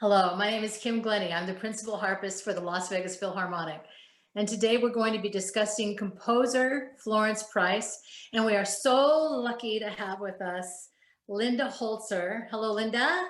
Hello, my name is Kim Glennie. I'm the principal harpist for the Las Vegas Philharmonic. And today we're going to be discussing composer Florence Price. And we are so lucky to have with us Linda Holzer. Hello, Linda.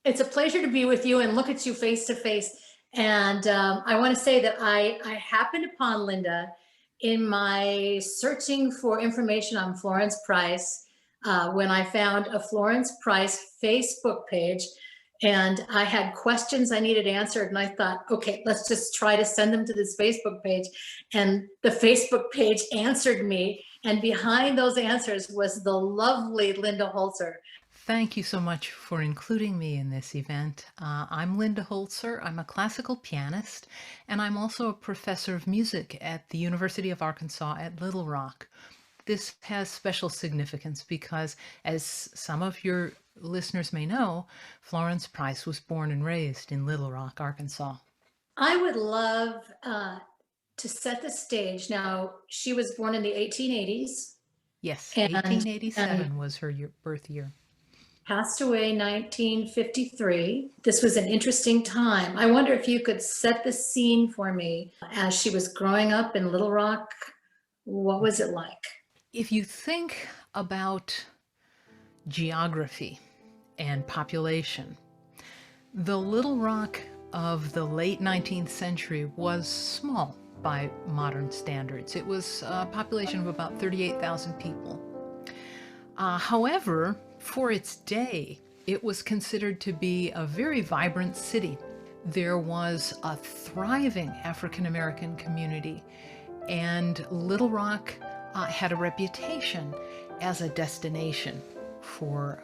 It's a pleasure to be with you and look at you face to face. And I want to say that I happened upon Linda in my searching for information on Florence Price when I found a Florence Price Facebook page, and I had questions I needed answered. And I thought, okay, let's just try to send them to this Facebook page. And the Facebook page answered me. And behind those answers was the lovely Linda Holzer. Thank you so much for including me in this event. I'm Linda Holzer. I'm a classical pianist, and I'm also a professor of music at the University of Arkansas at Little Rock. This has special significance because, as some of your listeners may know, Florence Price was born and raised in Little Rock, Arkansas. I would love to set the stage. Now, she was born in the 1880s Yes, and 1887 was her birth year. passed away 1953. This was an interesting time. I wonder if you could set the scene for me as she was growing up in Little Rock. What was it like? If you think about geography and population, the Little Rock of the late 19th century was small by modern standards. It was a population of about 38,000 people. However, for its day, it was considered to be a very vibrant city. There was a thriving African American community, and Little Rock had a reputation as a destination for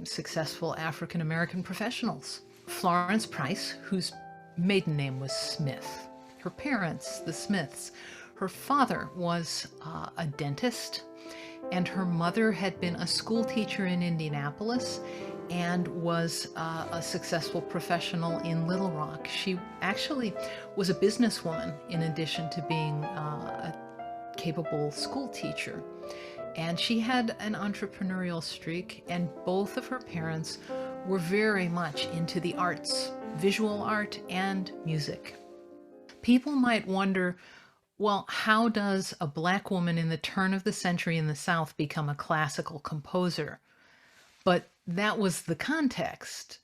successful African American professionals. Florence Price, whose maiden name was Smith, her parents, the Smiths, her father was a dentist, and her mother had been a school teacher in Indianapolis and was a successful professional in Little Rock. She actually was a businesswoman in addition to being a capable school teacher. And she had an entrepreneurial streak, and both of her parents were very much into the arts, visual art and music. People might wonder, well, how does a Black woman in the turn of the century in the South become a classical composer? But that was the context.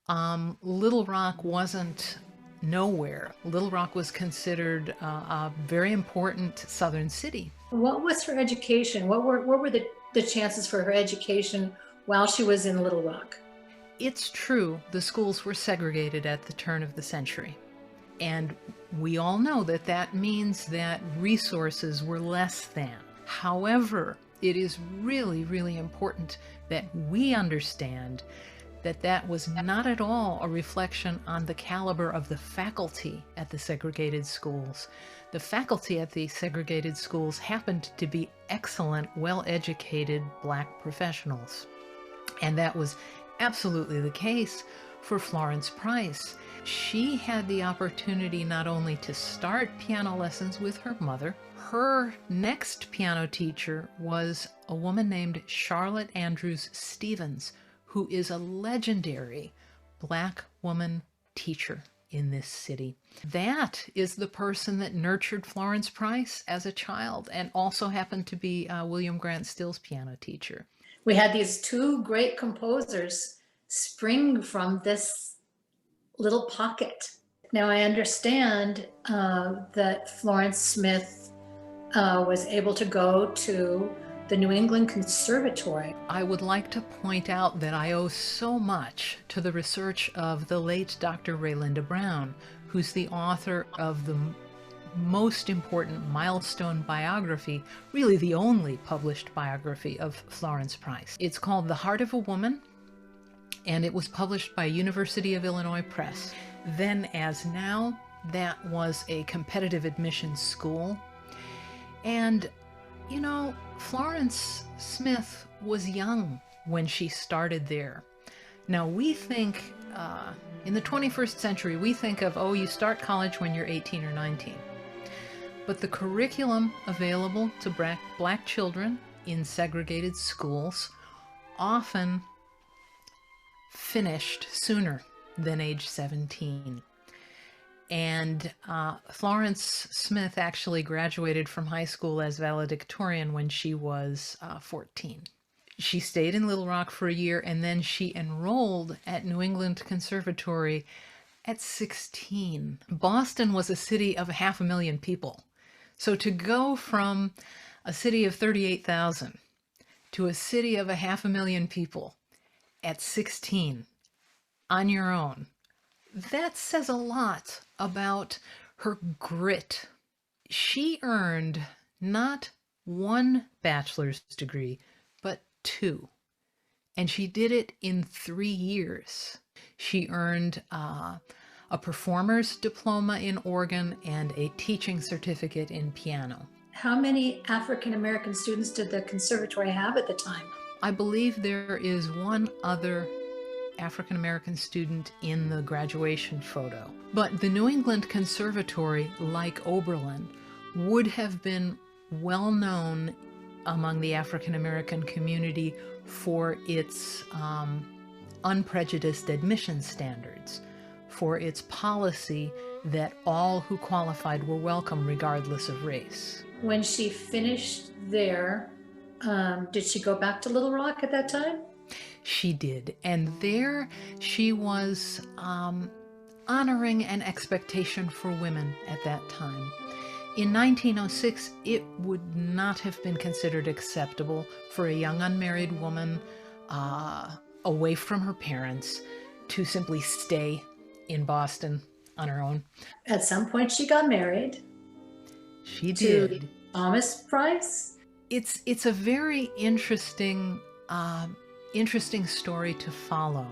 Little Rock wasn't nowhere. Little Rock was considered a very important southern city. What was her education? What were the chances for her education while she was in Little Rock? It's true, the schools were segregated at the turn of the century. And we all know that that means that resources were less than. However, it is really, really important that we understand that that was not at all a reflection on the caliber of the faculty at the segregated schools. The faculty at the segregated schools happened to be excellent, well-educated Black professionals. And that was absolutely the case for Florence Price. She had the opportunity not only to start piano lessons with her mother. Her next piano teacher was a woman named Charlotte Andrews Stevens, who is a legendary Black woman teacher in this city. That is the person that nurtured Florence Price as a child and also happened to be William Grant Still's piano teacher. We had these two great composers spring from this little pocket. Now I understand that Florence Smith was able to go to the New England Conservatory. I would like to point out that I owe so much to the research of the late Dr. Raylinda Brown, who's the author of the most important milestone biography, really the only published biography of Florence Price. It's called The Heart of a Woman, and it was published by University of Illinois Press. Then as now, that was a competitive admissions school. And you know, Florence Smith was young when she started there. Now we think, in the 21st century, we think of, oh, you start college when you're 18 or 19. But the curriculum available to Black children in segregated schools often finished sooner then age 17. And Florence Smith actually graduated from high school as valedictorian when she was 14. She stayed in Little Rock for a year, and then she enrolled at New England Conservatory at 16. Boston was a city of 500,000 people. So to go from a city of 38,000 to a city of 500,000 people at 16 on your own, that says a lot about her grit. She earned not one bachelor's degree, but 2. And she did it in 3 years. She earned a performer's diploma in organ and a teaching certificate in piano. How many African American students did the conservatory have at the time? I believe there is one other African American student in the graduation photo. But the New England Conservatory, like Oberlin, would have been well known among the African American community for its unprejudiced admission standards, for its policy that all who qualified were welcome regardless of race. When she finished there, did she go back to Little Rock at that time? She did, and there she was honoring an expectation for women at that time. In 1906, it would not have been considered acceptable for a young unmarried woman away from her parents to simply stay in Boston on her own. At some point, she got married. She did. To Thomas Price. It's a very interesting story to follow.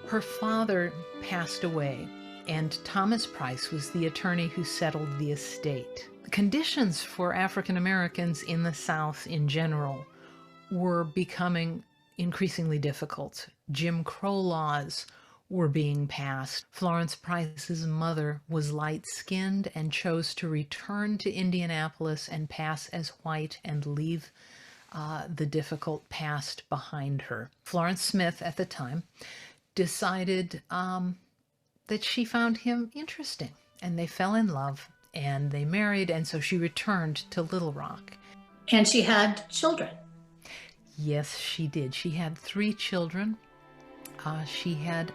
Her father passed away, and Thomas Price was the attorney who settled the estate. The conditions for African Americans in the South in general were becoming increasingly difficult. Jim Crow laws were being passed. Florence Price's mother was light-skinned and chose to return to Indianapolis and pass as white and leave the difficult past behind her. Florence Smith, at the time, decided that she found him interesting, and they fell in love, and they married, and so she returned to Little Rock. And she had children. Yes, she did. She had 3 children. She had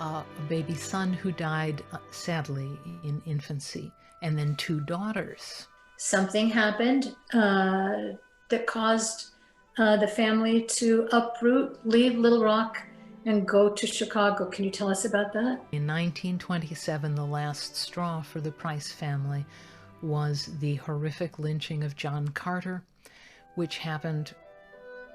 a baby son who died, sadly, in infancy, and then 2 daughters. Something happened that caused the family to uproot, leave Little Rock, and go to Chicago. Can you tell us about that? In 1927, the last straw for the Price family was the horrific lynching of John Carter, which happened,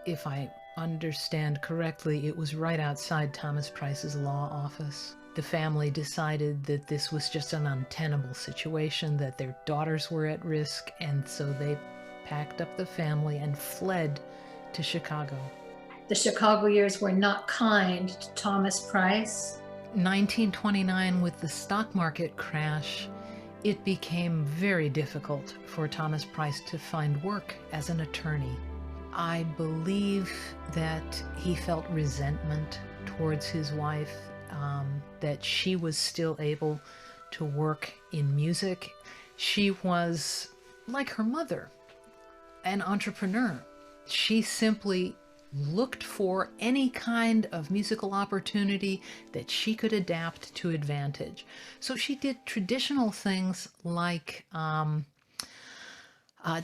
if I understand correctly, it was right outside Thomas Price's law office. The family decided that this was just an untenable situation, that their daughters were at risk, and so they packed up the family and fled to Chicago. The Chicago years were not kind to Thomas Price. 1929, with the stock market crash, it became very difficult for Thomas Price to find work as an attorney. I believe that he felt resentment towards his wife, that she was still able to work in music. She was, like her mother, an entrepreneur. She simply looked for any kind of musical opportunity that she could adapt to advantage. So she did traditional things like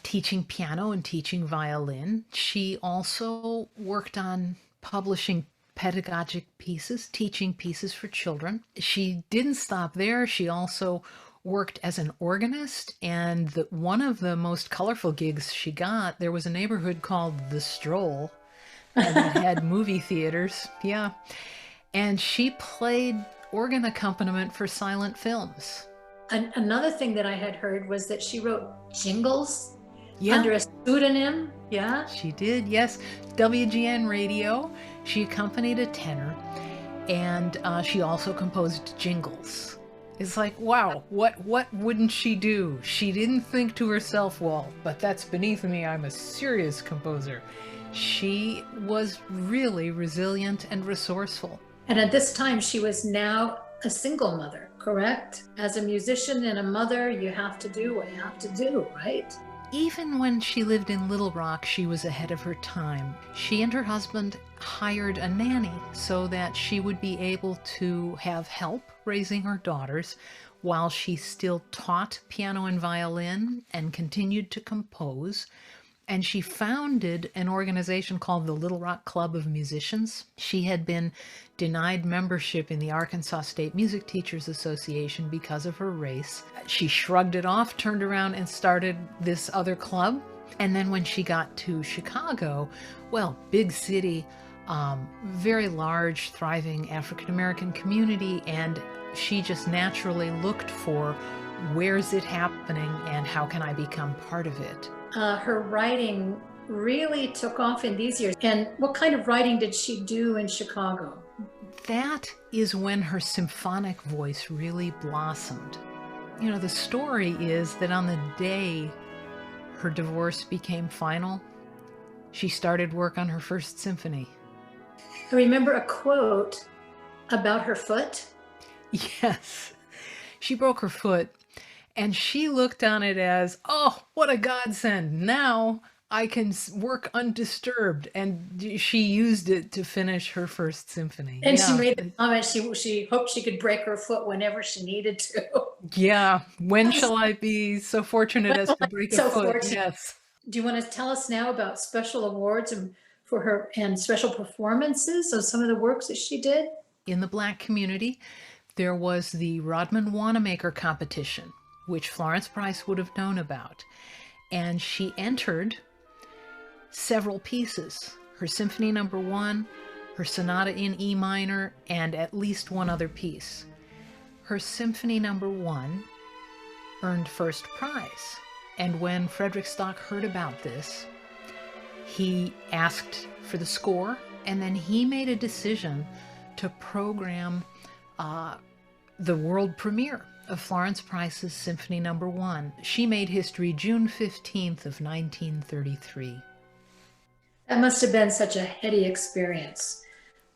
teaching piano and teaching violin. She also worked on publishing pedagogic pieces, teaching pieces for children. She didn't stop there. She also worked as an organist, and one of the most colorful gigs she got, there was a neighborhood called The Stroll, and it had movie theaters, yeah. And she played organ accompaniment for silent films. Another thing that I had heard was that she wrote jingles Yeah. under a pseudonym. Yeah. She did, yes. WGN Radio. She accompanied a tenor, and she also composed jingles. It's like, wow, what wouldn't she do? She didn't think to herself, well, but that's beneath me, I'm a serious composer. She was really resilient and resourceful. And at this time, she was now a single mother, correct? As a musician and a mother, you have to do what you have to do, right? Even when she lived in Little Rock, she was ahead of her time. She and her husband hired a nanny so that she would be able to have help raising her daughters while she still taught piano and violin and continued to compose. And she founded an organization called the Little Rock Club of Musicians. She had been denied membership in the Arkansas State Music Teachers Association because of her race. She shrugged it off, turned around, and started this other club. And then when she got to Chicago, well, big city, very large, thriving African American community, and she just naturally looked for where's it happening and how can I become part of it. Her writing really took off in these years. And what kind of writing did she do in Chicago? That is when her symphonic voice really blossomed. You know, the story is that on the day her divorce became final, she started work on her first symphony. I remember a quote about her foot. Yes, she broke her foot. And she looked on it as, oh, what a godsend. Now I can work undisturbed. And she used it to finish her first symphony. And she made the comment she hoped she could break her foot whenever she needed to. Yeah. When shall I be so fortunate as to break a foot? Fortunate. Yes. Do you want to tell us now about special awards and for her and special performances of some of the works that she did? In the Black community, there was the Rodman Wanamaker competition, which Florence Price would have known about. And she entered several pieces, her Symphony No. 1, her Sonata in E minor, and at least one other piece. Her Symphony No. 1 earned first prize. And when Frederick Stock heard about this, he asked for the score, and then he made a decision to program the world premiere of Florence Price's Symphony No. 1. She made history June 15th of 1933. That must have been such a heady experience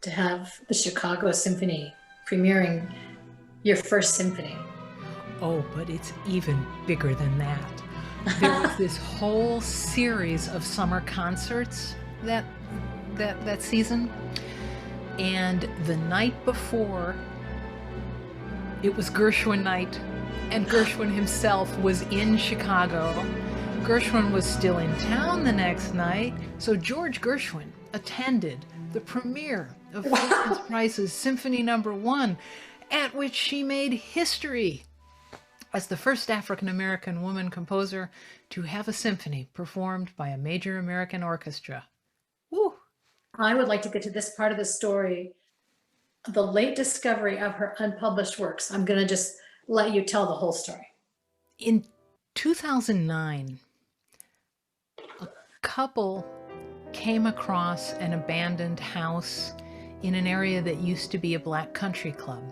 to have the Chicago Symphony premiering your first symphony. Oh, but it's even bigger than that. There was this whole series of summer concerts that season, and the night before, it was Gershwin night, and Gershwin himself was in Chicago. Gershwin was still in town the next night, so George Gershwin attended the premiere of Florence Price's Symphony No. 1, at which she made history as the first African-American woman composer to have a symphony performed by a major American orchestra. Woo! I would like to get to this part of the story, the late discovery of her unpublished works. I'm going to just let you tell the whole story. In 2009, a couple came across an abandoned house in an area that used to be a black country club.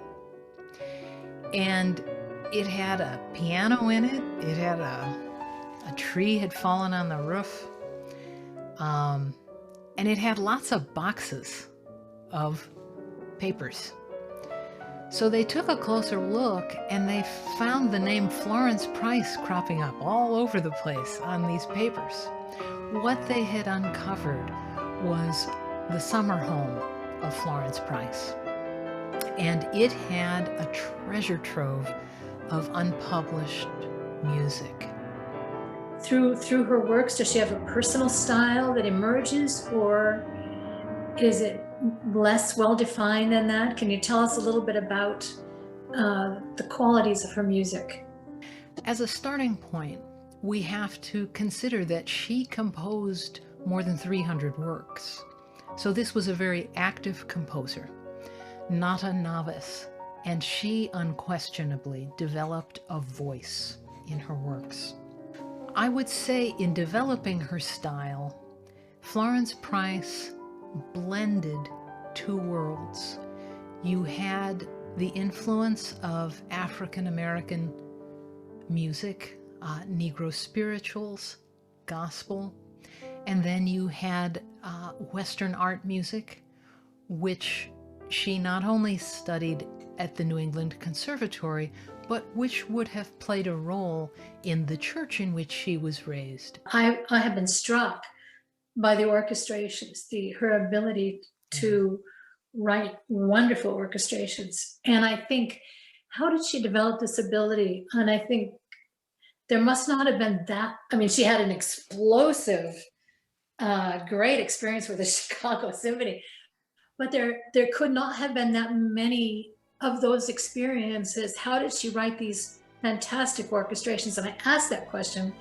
And it had a piano in it. It had a tree had fallen on the roof. And it had lots of boxes of papers. So they took a closer look and they found the name Florence Price cropping up all over the place on these papers. What they had uncovered was the summer home of Florence Price. And it had a treasure trove of unpublished music. Through her works, does she have a personal style that emerges, or is it less well-defined than that? Can you tell us a little bit about the qualities of her music? As a starting point, we have to consider that she composed more than 300 works. So this was a very active composer, not a novice, and she unquestionably developed a voice in her works. I would say in developing her style, Florence Price blended two worlds. You had the influence of African American music, Negro spirituals, gospel, and then you had Western art music, which she not only studied at the New England Conservatory, but which would have played a role in the church in which she was raised. I have been struck by the orchestrations, her ability Yeah. to write wonderful orchestrations. And I think, how did she develop this ability? And I think there must not have been that. I mean, she had an explosive, great experience with the Chicago Symphony, but there could not have been that many of those experiences. How did she write these fantastic orchestrations? And I asked that question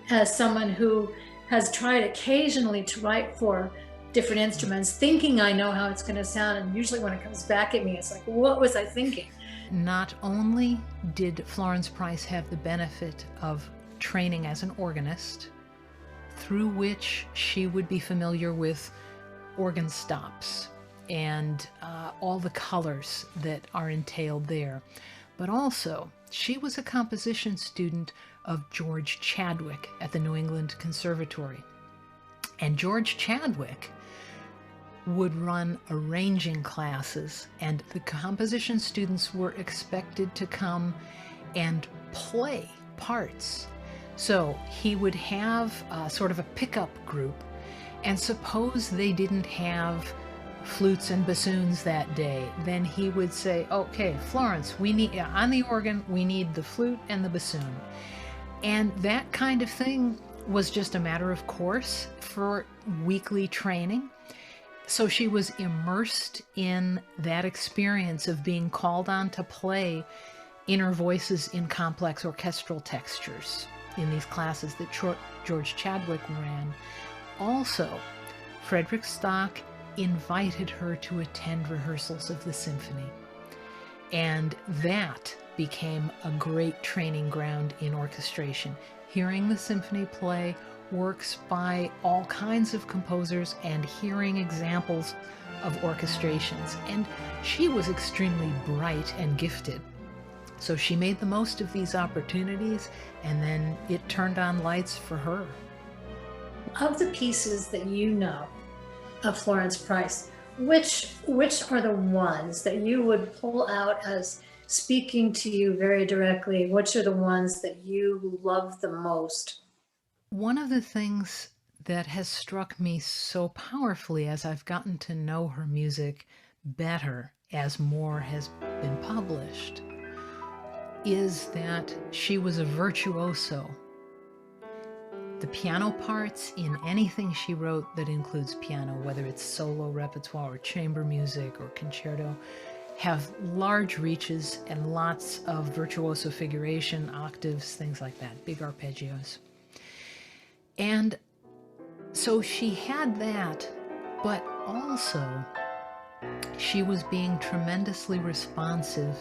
as someone who has tried occasionally to write for different instruments, thinking I know how it's going to sound. And usually when it comes back at me, it's like, what was I thinking? Not only did Florence Price have the benefit of training as an organist, through which she would be familiar with organ stops and all the colors that are entailed there, but also she was a composition student of George Chadwick at the New England Conservatory. And George Chadwick would run arranging classes, and the composition students were expected to come and play parts. So he would have sort of a pickup group, and suppose they didn't have flutes and bassoons that day, then he would say, okay, Florence, we need, on the organ, we need the flute and the bassoon. And that kind of thing was just a matter of course for weekly training. So she was immersed in that experience of being called on to play inner voices in complex orchestral textures in these classes that George Chadwick ran. Also, Frederick Stock invited her to attend rehearsals of the symphony. And that became a great training ground in orchestration. Hearing the symphony play works by all kinds of composers and hearing examples of orchestrations. And she was extremely bright and gifted. So she made the most of these opportunities, and then it turned on lights for her. Of the pieces that you know of Florence Price, which are the ones that you would pull out as speaking to you very directly? Which are the ones that you love the most? One of the things that has struck me so powerfully as I've gotten to know her music better as more has been published is that she was a virtuoso. The piano parts in anything she wrote that includes piano, whether it's solo repertoire or chamber music or concerto, have large reaches and lots of virtuoso figuration, octaves, things like that, big arpeggios. And so she had that, but also she was being tremendously responsive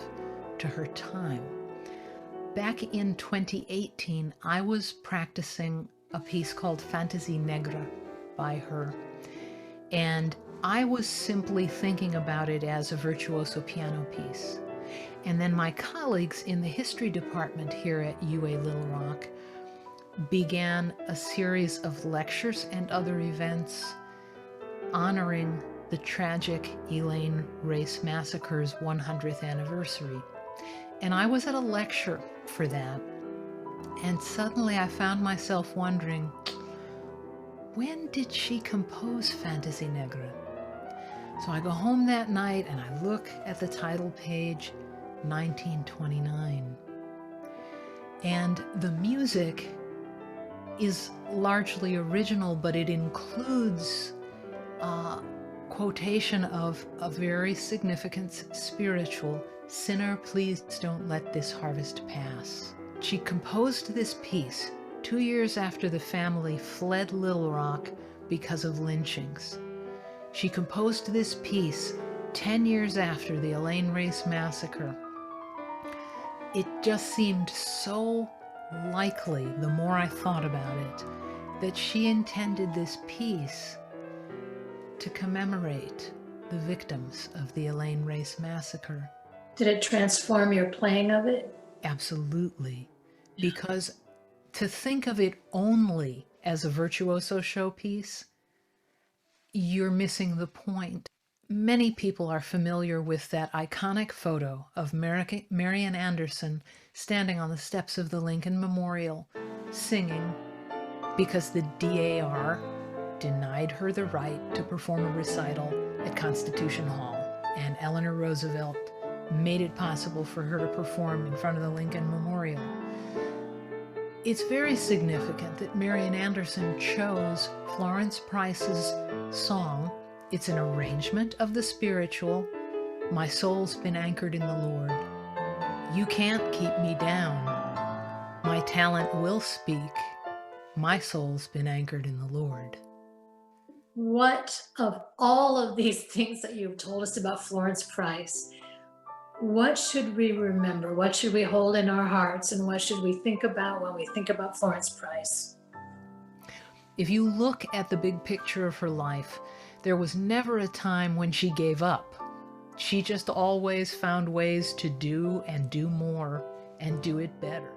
to her time. Back in 2018, I was practicing a piece called Fantaisie Negre by her, and I was simply thinking about it as a virtuoso piano piece. And then my colleagues in the history department here at UA Little Rock began a series of lectures and other events honoring the tragic Elaine Race Massacre's 100th anniversary. And I was at a lecture for that, and suddenly I found myself wondering, when did she compose Fantaisie Negre? So I go home that night and I look at the title page, 1929. And the music is largely original, but it includes a quotation of a very significant spiritual, "Sinner, please don't let this harvest pass." She composed this piece 2 years after the family fled Little Rock because of lynchings. She composed this piece 10 years after the Elaine Race Massacre. It just seemed so likely, the more I thought about it, that she intended this piece to commemorate the victims of the Elaine Race Massacre. Did it transform your playing of it? Absolutely. Because to think of it only as a virtuoso showpiece, you're missing the point. Many people are familiar with that iconic photo of Marian Anderson standing on the steps of the Lincoln Memorial singing because the DAR denied her the right to perform a recital at Constitution Hall, and Eleanor Roosevelt made it possible for her to perform in front of the Lincoln Memorial. It's very significant that Marian Anderson chose Florence Price's song. It's an arrangement of the spiritual, "My soul's been anchored in the Lord. You can't keep me down. My talent will speak. My soul's been anchored in the Lord." What of all of these things that you've told us about Florence Price, what should we remember? What should we hold in our hearts? And what should we think about when we think about Florence Price? If you look at the big picture of her life, there was never a time when she gave up. She just always found ways to do and do more and do it better.